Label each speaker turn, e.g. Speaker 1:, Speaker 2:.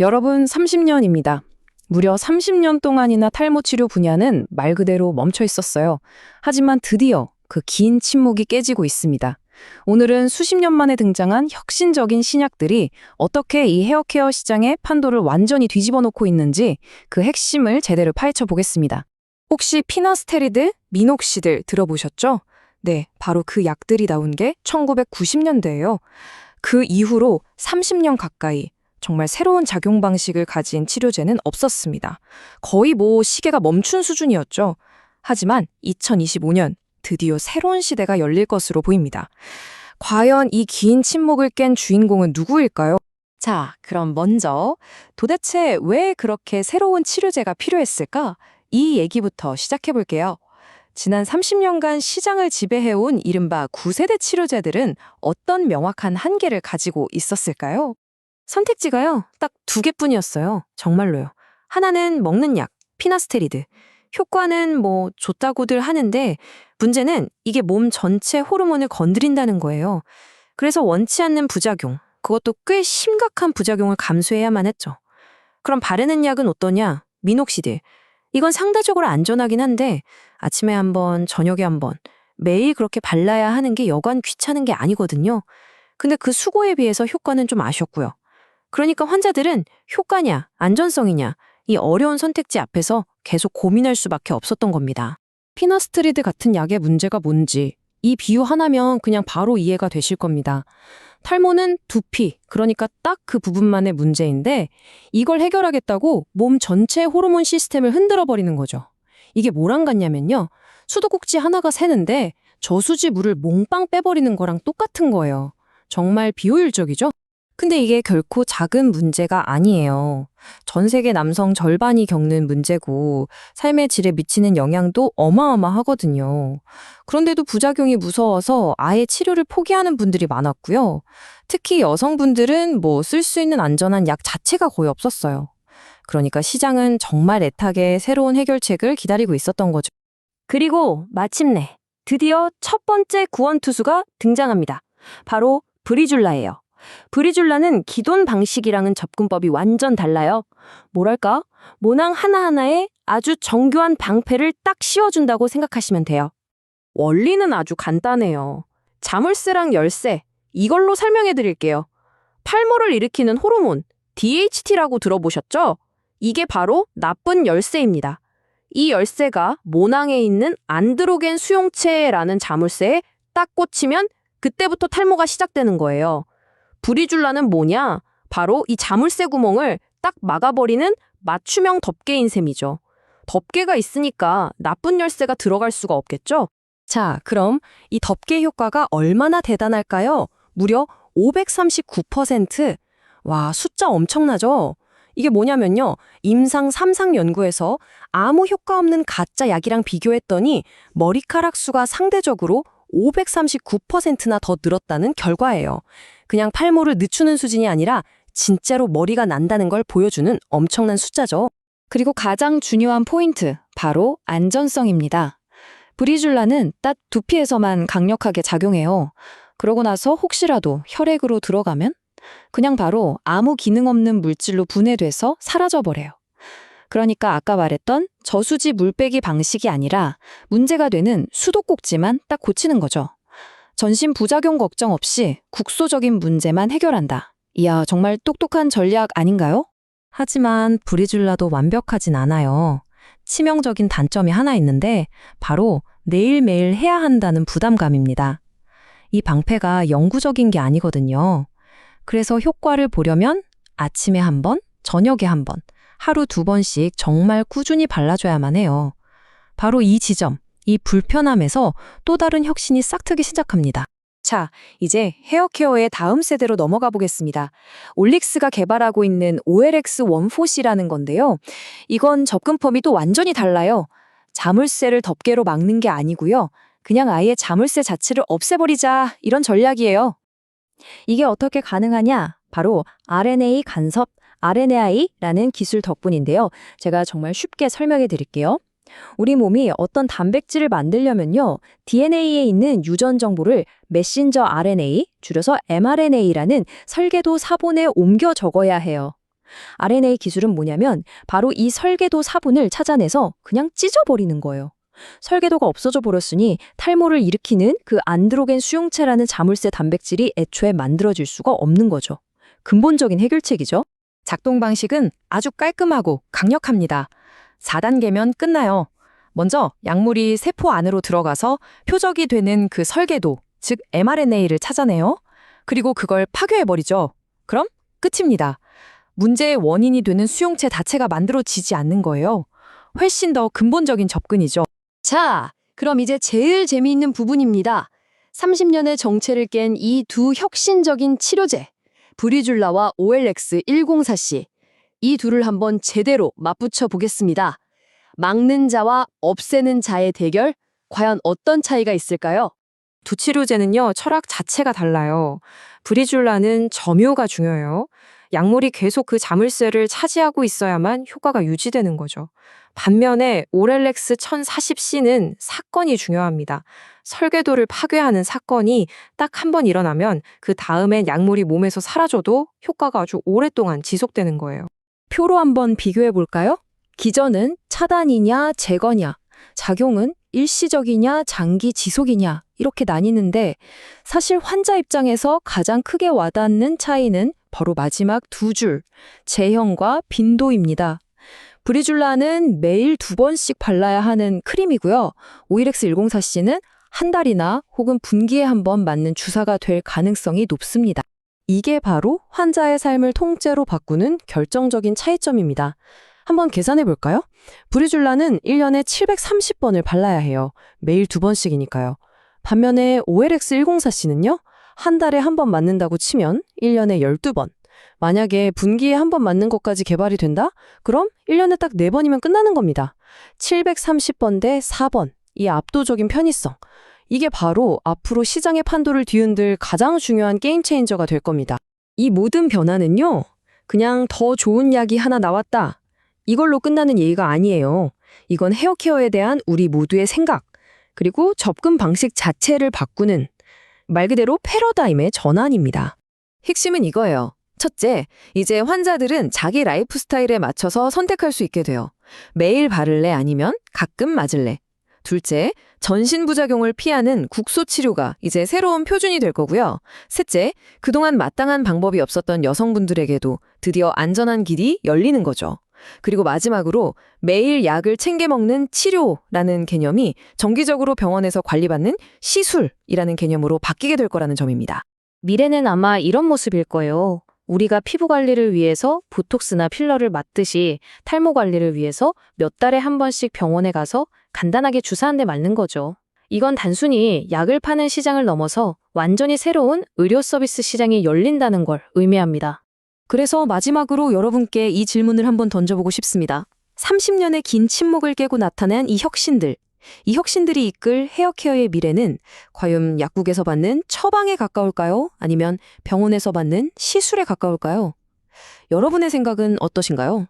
Speaker 1: 여러분 30년입니다. 무려 30년 동안이나 탈모 치료 분야는 말 그대로 멈춰 있었어요. 하지만 드디어 그 긴 침묵이 깨지고 있습니다. 오늘은 수십 년 만에 등장한 혁신적인 신약들이 어떻게 이 헤어케어 시장의 판도를 완전히 뒤집어 놓고 있는지 그 핵심을 제대로 파헤쳐 보겠습니다. 혹시 피나스테리드, 미녹시딜 들어보셨죠? 네, 바로 그 약들이 나온 게 1990년대예요. 그 이후로 30년 가까이 정말 새로운 작용 방식을 가진 치료제는 없었습니다. 거의 시계가 멈춘 수준이었죠. 하지만 2025년 드디어 새로운 시대가 열릴 것으로 보입니다. 과연 이 긴 침묵을 깬 주인공은 누구일까요? 자, 그럼 먼저 도대체 왜 그렇게 새로운 치료제가 필요했을까? 이 얘기부터 시작해 볼게요. 지난 30년간 시장을 지배해온 이른바 9세대 치료제들은 어떤 명확한 한계를 가지고 있었을까요? 선택지가요, 딱 두 개뿐이었어요. 정말로요. 하나는 먹는 약, 피나스테리드. 효과는 좋다고들 하는데 문제는 이게 몸 전체 호르몬을 건드린다는 거예요. 그래서 원치 않는 부작용, 그것도 꽤 심각한 부작용을 감수해야만 했죠. 그럼 바르는 약은 어떠냐? 미녹시딜. 이건 상대적으로 안전하긴 한데 아침에 한 번, 저녁에 한 번, 매일 그렇게 발라야 하는 게 여간 귀찮은 게 아니거든요. 근데 그 수고에 비해서 효과는 좀 아쉬웠고요. 그러니까 환자들은 효과냐, 안전성이냐, 이 어려운 선택지 앞에서 계속 고민할 수밖에 없었던 겁니다. 피나스트리드 같은 약의 문제가 뭔지 이 비유 하나면 그냥 바로 이해가 되실 겁니다. 탈모는 두피, 그러니까 딱 그 부분만의 문제인데 이걸 해결하겠다고 몸 전체 호르몬 시스템을 흔들어버리는 거죠. 이게 뭐랑 같냐면요. 수도꼭지 하나가 새는데 저수지 물을 몽땅 빼버리는 거랑 똑같은 거예요. 정말 비효율적이죠? 근데 이게 결코 작은 문제가 아니에요. 전 세계 남성 절반이 겪는 문제고 삶의 질에 미치는 영향도 어마어마하거든요. 그런데도 부작용이 무서워서 아예 치료를 포기하는 분들이 많았고요. 특히 여성분들은 쓸 수 있는 안전한 약 자체가 거의 없었어요. 그러니까 시장은 정말 애타게 새로운 해결책을 기다리고 있었던 거죠. 그리고 마침내 드디어 첫 번째 구원투수가 등장합니다. 바로 브리줄라예요. 브리줄라는 기존 방식이랑은 접근법이 완전 달라요. 뭐랄까? 모낭 하나하나에 아주 정교한 방패를 딱 씌워준다고 생각하시면 돼요. 원리는 아주 간단해요. 자물쇠랑 열쇠, 이걸로 설명해 드릴게요. 탈모를 일으키는 호르몬, DHT라고 들어보셨죠? 이게 바로 나쁜 열쇠입니다. 이 열쇠가 모낭에 있는 안드로겐 수용체라는 자물쇠에 딱 꽂히면 그때부터 탈모가 시작되는 거예요. 브리줄라는 뭐냐? 바로 이 자물쇠 구멍을 딱 막아버리는 맞춤형 덮개인 셈이죠. 덮개가 있으니까 나쁜 열쇠가 들어갈 수가 없겠죠? 자, 그럼 이 덮개 효과가 얼마나 대단할까요? 무려 539%. 와, 숫자 엄청나죠? 이게 뭐냐면요. 임상 3상 연구에서 아무 효과 없는 가짜 약이랑 비교했더니 머리카락 수가 상대적으로 539%나 더 늘었다는 결과예요. 그냥 탈모를 늦추는 수준이 아니라 진짜로 머리가 난다는 걸 보여주는 엄청난 숫자죠. 그리고 가장 중요한 포인트, 바로 안전성입니다. 브리줄라는 딱 두피에서만 강력하게 작용해요. 그러고 나서 혹시라도 혈액으로 들어가면 그냥 바로 아무 기능 없는 물질로 분해돼서 사라져버려요. 그러니까 아까 말했던 저수지 물빼기 방식이 아니라 문제가 되는 수도꼭지만 딱 고치는 거죠. 전신 부작용 걱정 없이 국소적인 문제만 해결한다. 이야, 정말 똑똑한 전략 아닌가요? 하지만 브리줄라도 완벽하진 않아요. 치명적인 단점이 하나 있는데 바로 매일매일 해야 한다는 부담감입니다. 이 방패가 영구적인 게 아니거든요. 그래서 효과를 보려면 아침에 한 번, 저녁에 한 번, 하루 2번씩 정말 꾸준히 발라줘야만 해요. 바로 이 지점, 이 불편함에서 또 다른 혁신이 싹트기 시작합니다. 자, 이제 헤어케어의 다음 세대로 넘어가 보겠습니다. 올릭스가 개발하고 있는 OLX140라는 건데요. 이건 접근법이 또 완전히 달라요. 자물쇠를 덮개로 막는 게 아니고요. 그냥 아예 자물쇠 자체를 없애버리자, 이런 전략이에요. 이게 어떻게 가능하냐? 바로 RNA 간섭, RNA이라는 기술 덕분인데요. 제가 정말 쉽게 설명해 드릴게요. 우리 몸이 어떤 단백질을 만들려면요, DNA에 있는 유전 정보를 메신저 RNA, 줄여서 mRNA라는 설계도 사본에 옮겨 적어야 해요.
Speaker 2: RNA 기술은 뭐냐면 바로 이 설계도 사분을 찾아내서 그냥 찢어버리는 거예요. 설계도가 없어져 버렸으니 탈모를 일으키는 그 안드로겐 수용체라는 자물쇠 단백질이 애초에 만들어질 수가 없는 거죠. 근본적인 해결책이죠.
Speaker 1: 작동 방식은 아주 깔끔하고 강력합니다. 4단계면 끝나요. 먼저 약물이 세포 안으로 들어가서 표적이 되는 그 설계도, 즉 mRNA를 찾아내요. 그리고 그걸 파괴해버리죠. 그럼 끝입니다. 문제의 원인이 되는 수용체 자체가 만들어지지 않는 거예요. 훨씬 더 근본적인 접근이죠.
Speaker 2: 자, 그럼 이제 제일 재미있는 부분입니다. 30년의 정체를 깬 이 두 혁신적인 치료제, 브리줄라와 OLX104C. 이 둘을 한번 제대로 맞붙여 보겠습니다. 막는 자와 없애는 자의 대결, 과연 어떤 차이가 있을까요?
Speaker 1: 두 치료제는요, 철학 자체가 달라요. 브리줄라는 점유가 중요해요. 약물이 계속 그 자물쇠를 차지하고 있어야만 효과가 유지되는 거죠. 반면에 오렐렉스 1040C는 사건이 중요합니다. 설계도를 파괴하는 사건이 딱 한 번 일어나면 그 다음엔 약물이 몸에서 사라져도 효과가 아주 오랫동안 지속되는 거예요.
Speaker 2: 표로 한번 비교해 볼까요? 기전은 차단이냐 제거냐, 작용은 일시적이냐 장기 지속이냐 이렇게 나뉘는데 사실 환자 입장에서 가장 크게 와닿는 차이는 바로 마지막 두 줄, 제형과 빈도입니다. 브리줄라는 매일 2번씩 발라야 하는 크림이고요. OLX104C는 한 달이나 혹은 분기에 한 번 맞는 주사가 될 가능성이 높습니다. 이게 바로 환자의 삶을 통째로 바꾸는 결정적인 차이점입니다. 한번 계산해 볼까요? 브리줄라는 1년에 730번을 발라야 해요. 매일 2번씩이니까요. 반면에 OLX104C는요. 한 달에 한 번 맞는다고 치면 1년에 12번. 만약에 분기에 한 번 맞는 것까지 개발이 된다? 그럼 1년에 딱 4번이면 끝나는 겁니다. 730번 대 4번. 이 압도적인 편의성. 이게 바로 앞으로 시장의 판도를 뒤흔들 가장 중요한 게임 체인저가 될 겁니다. 이 모든 변화는요. 그냥 더 좋은 약이 하나 나왔다. 이걸로 끝나는 얘기가 아니에요. 이건 헤어케어에 대한 우리 모두의 생각, 그리고 접근 방식 자체를 바꾸는 말 그대로 패러다임의 전환입니다. 핵심은 이거예요. 첫째, 이제 환자들은 자기 라이프 스타일에 맞춰서 선택할 수 있게 돼요. 매일 바를래 아니면 가끔 맞을래. 둘째, 전신 부작용을 피하는 국소 치료가 이제 새로운 표준이 될 거고요. 셋째, 그동안 마땅한 방법이 없었던 여성분들에게도 드디어 안전한 길이 열리는 거죠. 그리고 마지막으로 매일 약을 챙겨 먹는 치료라는 개념이 정기적으로 병원에서 관리받는 시술이라는 개념으로 바뀌게 될 거라는 점입니다. 미래는 아마 이런 모습일 거예요. 우리가 피부 관리를 위해서 보톡스나 필러를 맞듯이 탈모 관리를 위해서 몇 달에 한 번씩 병원에 가서 간단하게 주사 한 대 맞는 거죠. 이건 단순히 약을 파는 시장을 넘어서 완전히 새로운 의료 서비스 시장이 열린다는 걸 의미합니다. 그래서 마지막으로 여러분께 이 질문을 한번 던져보고 싶습니다. 30년의 긴 침묵을 깨고 나타난 이 혁신들. 이 혁신들이 이끌 헤어케어의 미래는 과연 약국에서 받는 처방에 가까울까요? 아니면 병원에서 받는 시술에 가까울까요? 여러분의 생각은 어떠신가요?